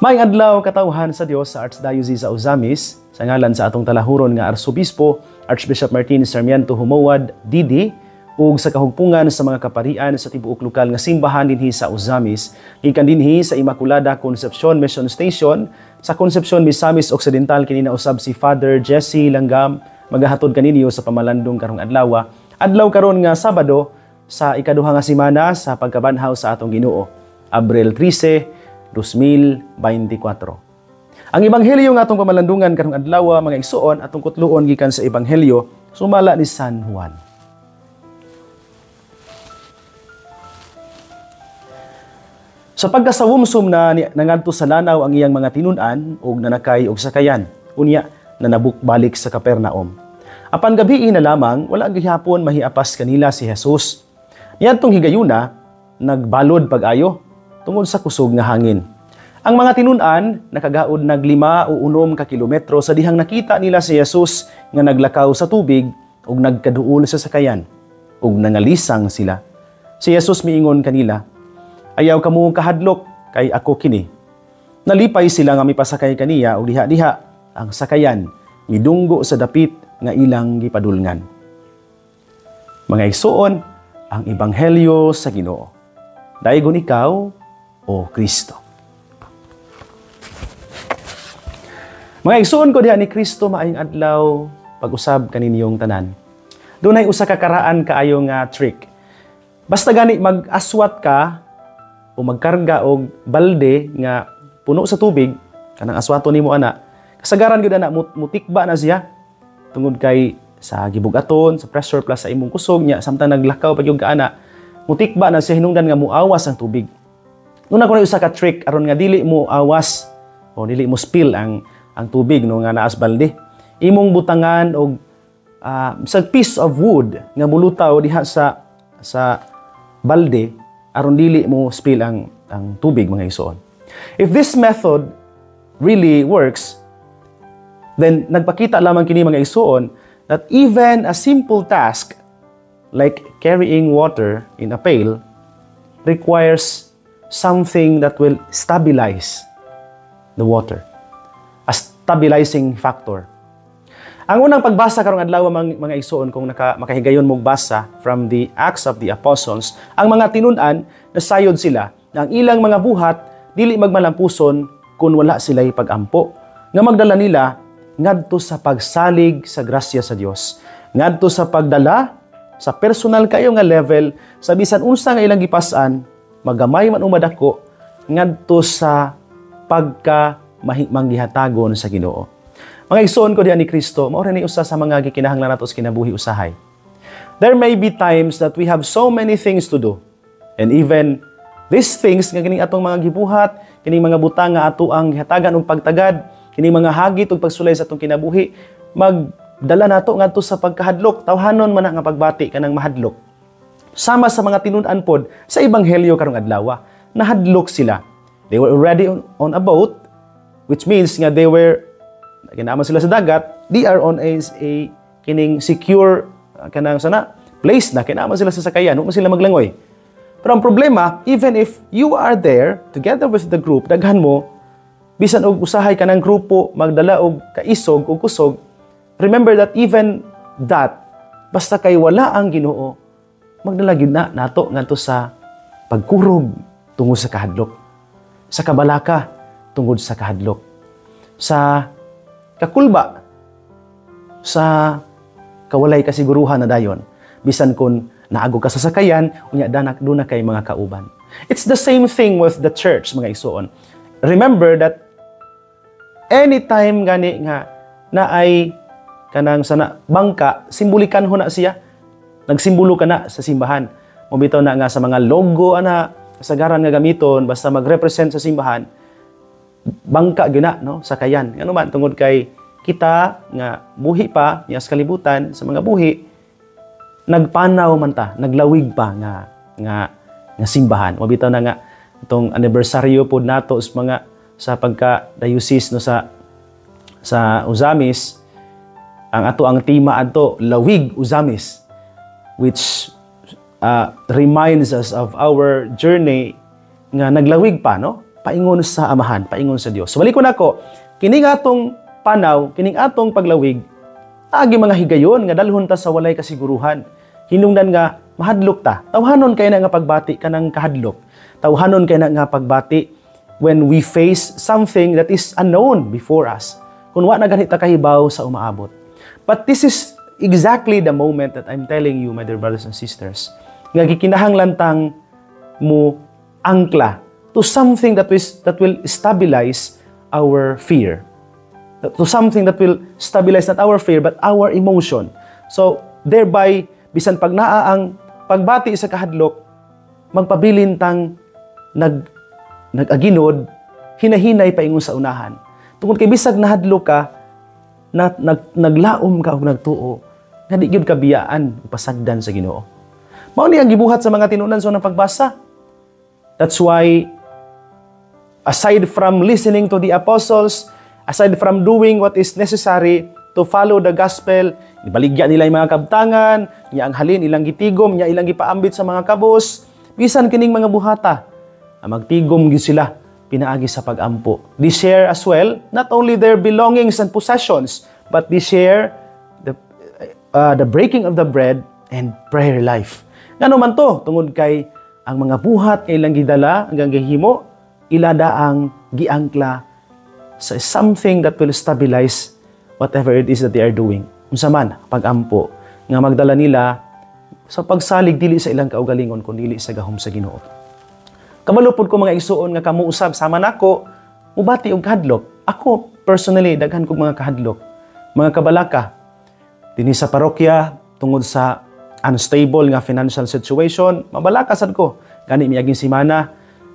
Maayong adlaw katawhan sa Dios sa Archdiocese sa Ozamis, sa ngalan sa atong talahuron nga Arsobispo, Archbishop Martin Sarmiento Humawad, Didi, ug sa kahugpungan sa mga kaparian sa tibuok lokal nga simbahan dinhi sa Ozamis, gikan dinhi sa Immaculada Concepcion Mission Station, sa Concepcion, Misamis Occidental kini nausab si Father Jesse Langgam, magahatod kaninyo sa pamalandong karong adlaw. Adlaw karon nga Sabado sa ikaduha nga semana sa pagkabanhaw sa atong Ginoo, Abril 13, 2024. Ang ebanghelyo nga atong pamalandungan karong adlaw mga igsoon atong kutluon gikan sa ebanghelyo sumala ni San Juan. Sa pagkasawumsum na nangadto sa lanaw ang iyang mga tinun-an ug nanakay og sakayan, unya nanabuk-balik sa Capernaum. Apan gabi na lamang wala gihapon mahiapas kanila si Jesus. Niadtong higayuna nagbalod pag-ayo tungod sa kusog nga hangin. Ang mga tinun-an nakagaod nag 5 o 6 ka kilometro sa dihang nakita nila si Jesus nga naglakaw sa tubig ug nagkaduol sa sakayan ug nangalisang sila. Si Jesus miingon kanila, "Ayaw kamo kahadlok kay ako kini." Nalipay sila nga mipasakay kaniya ug diha-diha ang sakayan midunggo sa dapit nga ilang gipadulngan. Mga igsoon, ang ebanghelyo sa Ginoo. Daygon ikaw, o Kristo. Mga igsoon ko diha ni Kristo maayong adlaw pag-usab kaninyong tanan. Dunay usa ka karaan kaayo nga trick. Basta gani mag-aswat ka o magkarga og balde nga puno sa tubig, kanang aswato nimo ana, kasagaran gyud ana mutikba na siya tungod kay sa gibugaton, sa pressure plus sa imong kusog nya samtang naglakaw pa gyud ka ana, mutikba na siya hinungdan nga muawas ang tubig. Una ko na usa ka trick aron nga dili mo awas o dili mo spill ang tubig no nga naas balde. Imong butangan og sa piece of wood nga mulutaw diha sa balde aron dili mo spill ang tubig mga igsoon. If this method really works, then nagpakita lamang kini mga igsoon that even a simple task like carrying water in a pail requires something that will stabilize the water. A stabilizing factor. Ang unang pagbasa karong adlaw mga igsoon kung makahigayon mong basa from the Acts of the Apostles, ang mga tinun-an nasayod sila na ang ilang mga buhat dili magmalampuson kung wala sila'y pag-ampo. Nga magdala nila ngadto sa pagsalig sa grasya sa Dios, ngadto sa pagdala sa personal kayo nga level sa bisan unsa nga ilang gipas-an, magamay man umadako ngadto sa pagkamahimang-gihatagon sa Ginoo. Mga igsoon ko diha ni Kristo, mao ni usa sa mga gikinahanglan nato sa kinabuhi usahay. There may be times that we have so many things to do. And even these things nga kining atong mga gibuhat, kining mga butang nga ato ang gihatagan og pagtagad, kining mga hagit ug pagsulay sa atong kinabuhi, magdala nato ngadto sa pagkahadlok, tawhanon man nga pagbati kanang mahadlok. Sama sa mga tinun-an pod sa ebanghelyo karong adlaw, nahadlok sila. They were already on a boat, which means nga they were kinaaman sila sa dagat, they are on a kining secure kanang sana place na kinaaman sila sa sakayan, huwag sila maglangoy. Pero ang problema, even if you are there together with the group, daghan mo bisan og usahay kanang grupo magdala og kaisog o kusog, remember that even that basta kay wala ang Ginoo, magdala gyud na nato ngadto sa pagkurog tungod sa kahadlok, sa kabalaka tungod sa kahadlok, sa kakulba, sa kawalay kasiguruhan na dayon bisan kun naagog ka sa sakayan unya doon na kay mga kauban. It's the same thing with the church mga igsoon. Remember that anytime gani nga na ay kanang sana bangka, simbolikan ho na siya. Nagsimbolo ka na sa simbahan. Mabitaw na nga sa mga logo ana kasagaran nga gamiton basta mag-represent sa simbahan. Bangka gyud na no sakayan. Ngano man tungod kay kita nga buhi pa niya sa kalibutan sa mga buhi nagpanaw man ta, naglawig pa nga simbahan. Mabitaw na nga itong anibersaryo pod nato sa pagka diocese no sa Ozamis, ang tema adto lawig Ozamis, which reminds us of our journey nga naglawig pa no paingon sa Amahan, paingon sa Dios. So balikon ako, kining atong panaw, kining atong paglawig, agi mga higayon nga dalhon ta sa walay kasiguruhan. Hinungdan nga mahadlok ta. Tawhanon kay na nga pagbati kanang kahadlok. Tawhanon kay na nga pagbati when we face something that is unknown before us. Kung wa na ganit ta kahibaw sa umaabot. But this is exactly the moment that I'm telling you, my dear brothers and sisters, nga gikinahanglan tang mo angkla to something that will stabilize our fear. To something that will stabilize not our fear but our emotion. So, thereby, bisan pag naa ang pagbati sa kahadlok, magpabilin tang nag-aginod, hinahinay paingon sa unahan. Tungod kay bisag nahadlok ka, naglaom ka o nagtuo, nga di gyud kabiyaan pasagdan sa Ginoo. Mao ni ang gibuhat sa mga tinunan sa nang pagbasa. That's why, aside from listening to the apostles, aside from doing what is necessary to follow the gospel, ibaligya nila yung mga kabtangan, niya ang halin, ilang gitigom, niya ilang gipaambit sa mga kabos, bisan kining mga buhata, magtigom gid sila, pinaagi sa pagampo. They share as well, not only their belongings and possessions, but they share the breaking of the bread and prayer life. Ngano man to, tungod kay ang mga buhat nga ilang gidala, hanggang gihimo, ilada ang giangkla sa something that will stabilize whatever it is that they are doing. Unsa man, pagampo, nga magdala nila sa pagsalig dili sa ilang kaugalingon kundi dili sa gahom sa Ginoo. Kamalupod ko mga igsuon nga kamo usab sama nako, mubati og kahadlok. Ako personally daghan kog mga kahadlok, mga kabalaka dinhi sa parokya tungod sa unstable nga financial situation, mabalaka sad ko. Gani miaging semana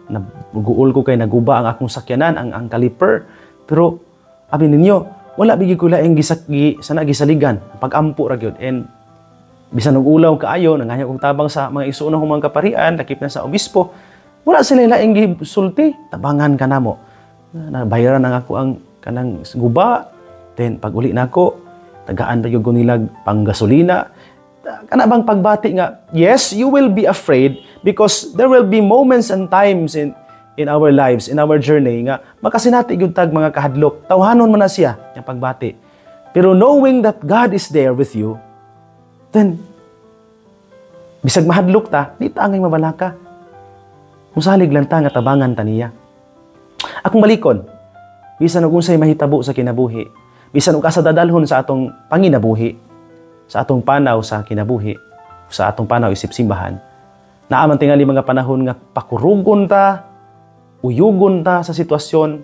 naguol ko kay naguba ang akong sakyanan, ang kaliper. Pero abi ninyo, wala bigi ko laing sana gisaligan, pagampo ra gyud. And bisan og ulaw kaayo, nanganyo kog tabang sa mga igsuon ng mga kaparian, lakip na sa obispo, wala sila laing gisulti, tabangan ka namo. Nabayaran na ako ang kanang guba. Then pag uli nako, tagaan ra gyud ko nila panggasolina. Kana bang pagbati nga, yes, you will be afraid because there will be moments and times in our lives, in our journey nga makasinati gyud tag mga kahadlok. Tawhanon man na siya yung pagbati. Pero knowing that God is there with you, then bisag mahadlok ta, di ta angay mabalaka. Musalig lang ta nga tabangan ta niya. Akong balikon, bisan og unsay mahitabo sa kinabuhi, bisan og asa dadalhon sa atong panginabuhi, sa atong panaw sa kinabuhi, sa atong panaw isip simbahan, naaman tingali mga panahon nga pakurugon ta, uyugon ta sa sitwasyon,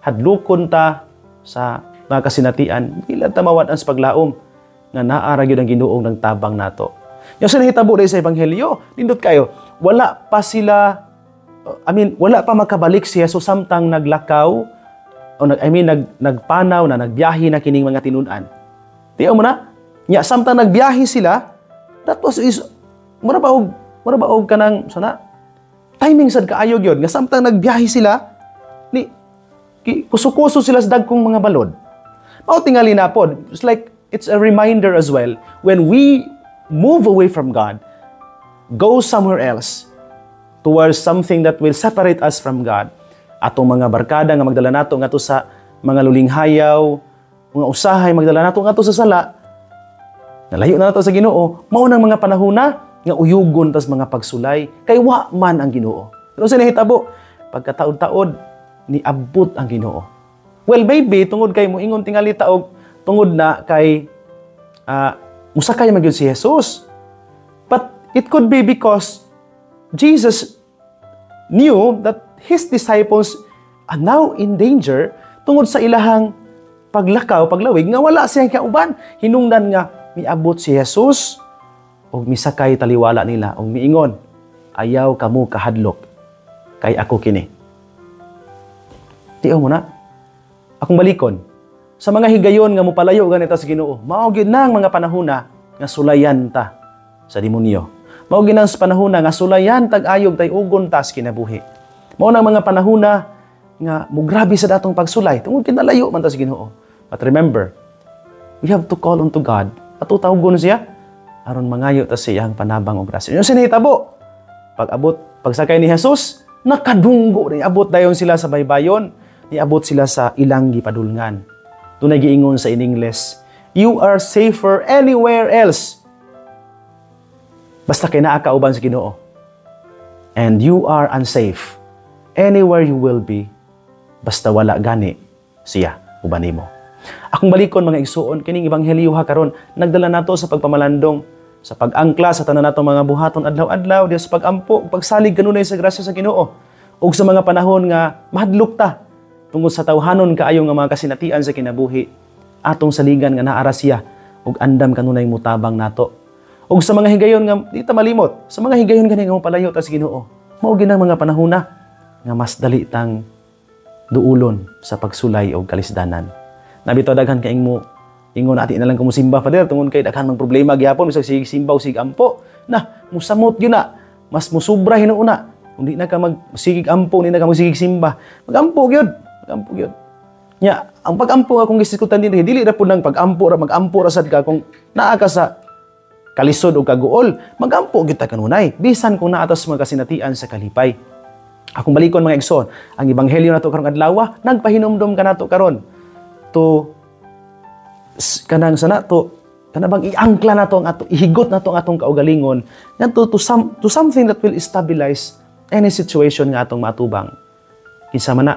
hadlukon ta sa mga kasinatian, ilan ta mawad sa paglaom, nga naara gyud ang Ginoo ng tabang nato. Yung sinahitabo dahil sa Ebanghelyo, nindot kayo, wala pa makabalik si Jesus samtang naglakaw, nagpanaw na, nagbiyahe na kining mga tinunan. Tiyo mo na? Nya samtang nagbiyahe sila, that was murabaog kanang sana timing sad kaayo gyud nga samtang nagbiyahe sila ni kusukuso sila sa dagkong mga balod. Mao tingali na pod. It's a reminder as well when we move away from God, go somewhere else towards something that will separate us from God. Atong mga barkada nga magdala nato ngadto sa mga lulinghayaw, mga usahay magdala nato ngadto sa sala. Nalayo na nato sa Ginoo, mao nang mga panahona nga uyugon tas mga pagsulay kay wa man ang Ginoo. Pero sa nahitabo, pagkataod-taod ni abot ang Ginoo. Well, maybe tungod kay moingon tingali taog tungod na kay musakay magyud si Jesus. But it could be because Jesus knew that his disciples are now in danger tungod sa ilahang paglakaw, paglawig nga wala siyang kauban. Hinungdan nga miabot si Jesus o misakay taliwala nila o miingon, ayaw kamo kahadlok kay ako kini. Tiyo mo na. Akong balikon, sa mga higayon nga mupalayo ganita sa Ginoo, mao gyud nang mga panahona nga sulayan ta sa demonyo. Mao gyud nang panahona nga sulayan tag-ayog tay ugon ta sa kinabuhi. Mao nang mga panahona nga mugrabe sa datong pagsulay tungod kinalayo man ta sa Ginoo. But remember, we have to call unto God. Patutawgon siya aron mangayo ta sa iyang panabang og grasya. Yung sinahitabo, pag-abot, pagsakay ni Jesus, nakadunggo, niabot dayon sila sa baybayon, niabot sila sa ilang gipadulngan. Tunay giingon sa in English, you are safer anywhere else. Basta kay naa ka uban sa Ginoo. And you are unsafe anywhere you will be, basta wala gani siya uban nimo. Akong balikon mga igsuon, kining ebanghelyo ha karon nagdala nato sa pagpamalandong, sa pag-angkla sa tanan natong mga buhaton adlaw-adlaw, diya sa pag-ampo, pagsalig kanunay sa grasya sa Ginoo. Ug sa mga panahon nga mahadlok ta tungod sa tawhanon kaayo nga mga kasinatian sa kinabuhi, atong saligan nga naara siya ug andam kanunay mutabang nato. Ug sa mga higayon nga di ta malimot, sa mga higayon gani nga mopalayo ta sa Ginoo, mao ginang mga panahona nga mas dali tang duulon sa pagsulay og kalisdanan. Nabitaw daghan kaing mo ingon ati na lang kung musimba Father tungod kay daghan mang problema gyapon bisag sig simbaw sig ampo. Nah, musamot gyud na, mas musubra hinuuna. Kung di na ka magsigig ampo, di na ka magsigig simba, magampo gyud. Magampo gyud. Nya, ang pag-ampo akong gisikutan din dili ra pud nang pag-ampo ra mag-ampo ra sad ka kung naa ka sa kalisod o kaguol, magampo kita kanunay, bisan kung naatas mga kasinatian sa kalipay. Akong balikon mga igsoon, ang ebanghelyo nato karong adlaw, nagpahinomdom ka nato karon to kanang sana to kanang iangkla nato ang ato, ihigot nato ang atong kaugalingon ngadto to something that will stabilize any situation nga atong matubang. Kinsa man na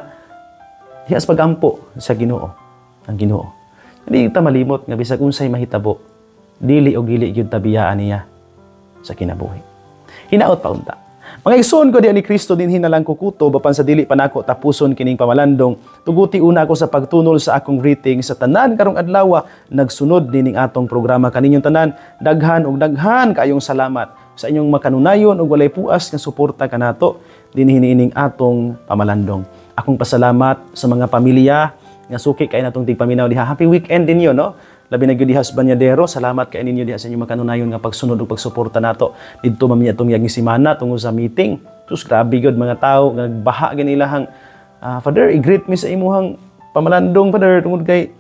hiyas pagampo sa Ginoo, ang Ginoo. Hindi ta malimot nga bisag unsay mahitabo, dili o gili gyud tabiyaan niya sa kinabuhi. Hinaot pa unta. Mga igsoon ko diha ni Kristo dinhi na lang kukuto bapan sa dili pa nako tapuson kining pamalandong. Tuguti una ako sa pagtunol sa akong greeting sa tanan karong adlaw nagsunod dining atong programa kaninyong tanan. Daghan ug daghan kaayong salamat sa inyong makanunayon ug walay puas nga suporta kanato dinhi niining atong pamalandong. Akong pasalamat sa mga pamilya nga suki kay natong tigpaminaw diha. Happy weekend dinyo no. Labi na gyud diha sa Banyadero, salamat kay ninyo diha sa inyong makanunayon nga pagsunod ug pagsuporta nato didto mami atong yaging semana tungod sa meeting. Sus grabe gyud mga tawo nga nagbaha ganilahang Father, i-greet mi sa imuhang pamalandong Father tungod kay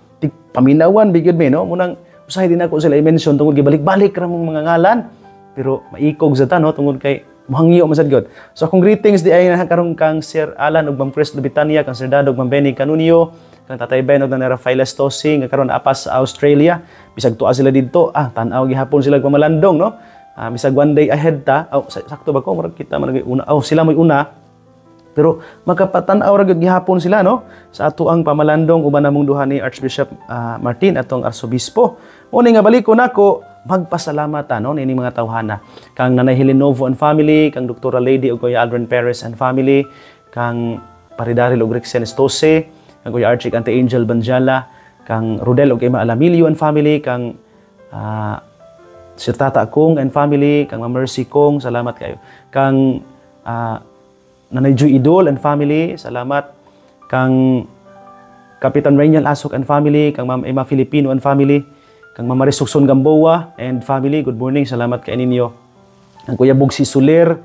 paminawan bigyud mi no. Munang usahay din ako sila i-mention tungod gibalik-balik ra mong mga ngalan. Pero maikog sa ta no tungod kay muhangyo masad gyud. So akong greetings di ay karong kang Sir Alan ug Ma'am Chris Lubitania, kang Sir Dado ug Ma'am Benny Canunio, kang Tatay Ben ug na Rafael Estosi nga karon apas sa Australia. Bisag tuwa sila didto, tan-aw gihapon sila pamalandong no. Bisag one day ahead ta. Sakto ba ko murag kita man una. Sila mo'y una. Pero makapatan-aw ra gyud gihapon sila no sa ato ang pamalandong uban namong duha ni Archbishop Martin atong Arsobispo. Mo nga baliko nako magpasalamat no ini mga tawhana kang Nanay Helenovo and family, kang Dr. Lady ug Kuya Aldrin Perez and family, kang Paridaril ug Rixen Estose, kang Kuya Archie Ante Angel Banjala, kang Rodel ug Emma Alamilio and family, kang Sir Tata Kong and family, kang Ma'am Mercy Kong, salamat kayo. Kang Nanay Joy Idol and family, salamat. Kang Kapitan Reynal Asok and family, kang Ma'am Emma Filipino and family, kang Ma'am Marisukson Gamboa and family, good morning, salamat kay ninyo. Kang Kuya Bugsi Sulir,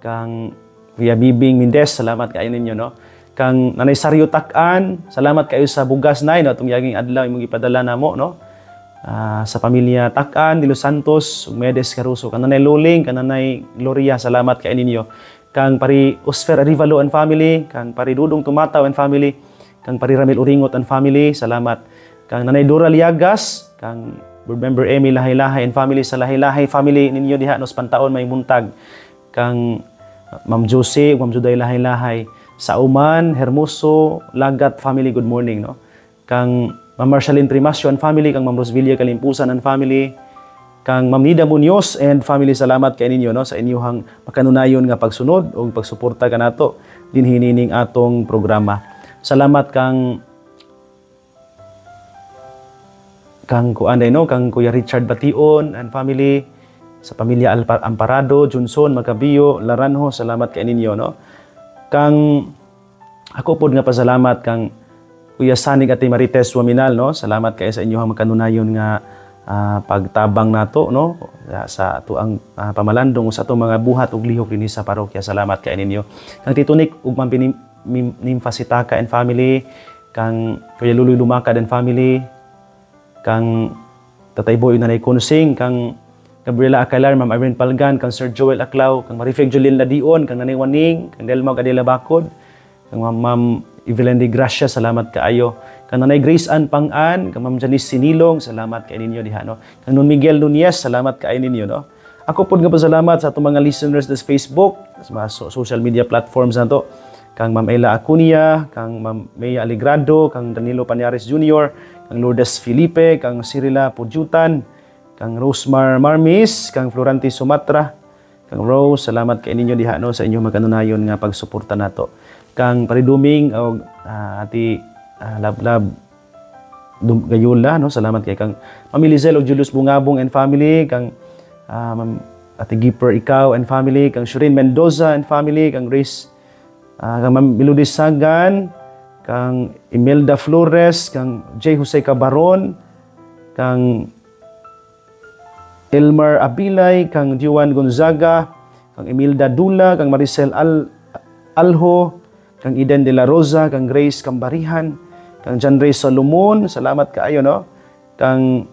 kang Kuya Bibing Mindes, salamat kay ninyo no. Kang Nanay Sario Takan, salamat kayo sa bugas nay no atong yaging adlaw imong ipadala namo no. Sa pamilya Takan, de Los Santos, Medes Caruso, kang Nanay Luling, kang Nanay Gloria, salamat kay ninyo. Kang Pari Osfer Arivalo and family, kang Pari Dudong Tumataw and family, kang Pari Ramil Uringot and family, salamat. Kang Nanay Dora Liagas, kang board member Emmy Lahay-Lahay and family sa Lahay-Lahay family ninyo diha nos Pantaon may muntag. Kang Ma'am Josie, Ma'am Juday Lahay-Lahay sa Uman, Hermoso, Lagat family, good morning no. Kang Ma'am Marceline Trimasio and family, kang Ma'am Rosvilla Kalimpusan and family, kang Ma'am Nida Munoz and family, salamat kay ninyo no sa inyong makanunayon nga pagsunod o pagsuporta kanato dinhi nining atong programa. Salamat kang kuanday no kang Kuya Richard Bation and family, sa pamilya Amparado, Johnson, Macabio, Laranjo, salamat kay ninyo no. Kang ako pod nga pasalamat kang Kuya Sanig at Marites Waminal no, salamat kay sa inyong makanunayon nga pagtabang nato no sa ato ang pamalandong sa ato mga buhat ug lihok dinhi sa parokya, salamat kay ninyo. Kang Titunik ug Ma'am Nimfa Sitaka and family, kang Kuya Luloy Lumakad and family, kang Tatay Boy Nanay Kunsing, kang Gabriela Acalar, Ma'am Irene Palgan, kang Sir Joel Aclao, kang Marifeg Julil Ladion, kang Nanay Waning, kang Delmag Adela Bacod, kang Ma'am Evelyn de Gracia, salamat kaayo. Kang Nanay Grace Ann Pang-an, kang Ma'am Janice Sinilong, salamat kay ninyo diha, no? Kang Nun Miguel Nunez, salamat kaayo ninyo, no? Ako po nga pasalamat sa atong mga listeners sa Facebook, sa mga social media platforms na to. Kang Ma'am Ella Acunia, kang Ma'am Maya Aligrado, kang Danilo Pañares Jr., kang Lourdes Felipe, kang Cirila Pudyutan, kang Rosemar Marmis, kang Florante Sumatra, kang Rose, salamat kay ninyo diha, no, sa inyong magkanunayon nga pagsuporta nato. Kang Pariduming o ati Lablab Gayula, no, salamat kay kang Ma'am Lizel og Julius Bungabong and family, kang Ma'am Ate Gipper Ikaw and family, kang Shurin Mendoza and family, kang Grace, kang Ma'am Melody Sagan, kang Imelda Flores, kang J. Jose Cabaron, kang Elmar Abilay, kang Juan Gonzaga, kang Emilda Dula, kang Maricel Alho, kang Eden de la Rosa, kang Grace Cambarihan, kang John Ray Solomon, salamat kaayo, no? Kang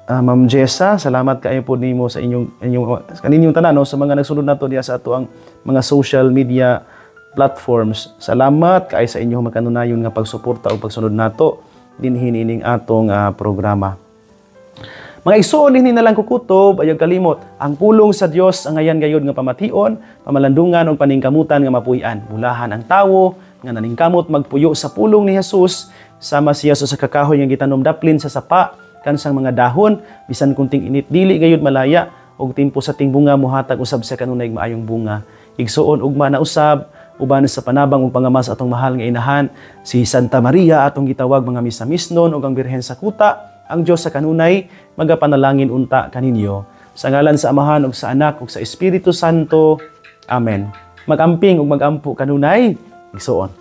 Ma'am Jessa, salamat kaayo po nimo sa kaninyong tanan, no, sa mga nagsunod nato diya sa ato ang mga social media platforms. Salamat kay sa inyong magkanunayon nga pagsuporta o pagsunod nato dinhin ining atong programa. Mga igsoon, dinhin na lang kukutob, ayag kalimot, ang pulong sa Dios ang ayan gayud nga pamation, pamalandungan o paningkamutan nga mapuy-an. Bulahan ang tawo nga naningkamot magpuyo sa pulong ni Jesus, sama siya sa kakahoy nga gitanom daplin sa sapa, kansang mga dahon, bisan kunting init dili gayud malaya, og timpo sa ting bunga muhatag usab sa kanunay maayong bunga. Igsoon ugma na usab, uban sa panabang ug pangamas atong mahal nga inahan, si Santa Maria atong gitawag mga misamisnon ug ang Birhen sa kuta, ang Dios sa kanunay magapanalangin unta kaninyo. Sa ngalan sa Amahan ug sa Anak ug sa Espiritu Santo. Amen. Magamping ug magampo kanunay. Igsoon.